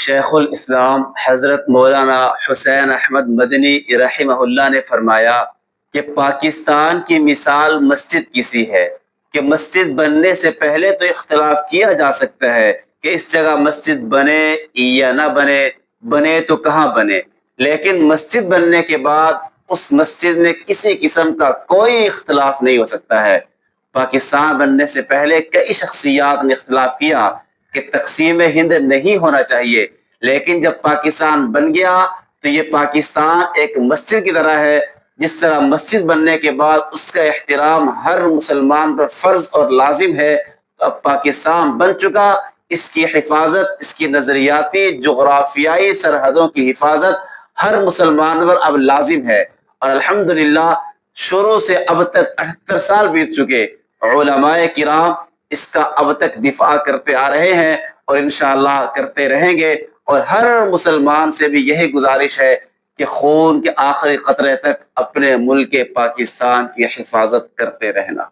شیخ الاسلام حضرت مولانا حسین احمد مدنی رحمہ اللہ نے فرمایا کہ پاکستان کی مثال مسجد کی سی ہے کہ مسجد بننے سے پہلے تو اختلاف کیا جا سکتا ہے کہ اس جگہ مسجد بنے یا نہ بنے، بنے تو کہاں بنے، لیکن مسجد بننے کے بعد اس مسجد میں کسی قسم کا کوئی اختلاف نہیں ہو سکتا ہے۔ پاکستان بننے سے پہلے کئی شخصیات نے اختلاف کیا کہ تقسیم ہند نہیں ہونا چاہیے، لیکن جب پاکستان بن گیا تو یہ پاکستان ایک مسجد کی طرح ہے۔ جس طرح مسجد بننے کے بعد اس کا احترام ہر مسلمان پر فرض اور لازم ہے، تو اب پاکستان بن چکا، اس کی حفاظت، اس کی نظریاتی جغرافیائی سرحدوں کی حفاظت ہر مسلمان پر اب لازم ہے۔ اور الحمدللہ شروع سے اب تک 78 سال بیت چکے، علماء کرام اس کا اب تک دفاع کرتے آ رہے ہیں اور انشاءاللہ کرتے رہیں گے۔ اور ہر مسلمان سے بھی یہی گزارش ہے کہ خون کے آخری قطرے تک اپنے ملک پاکستان کی حفاظت کرتے رہنا۔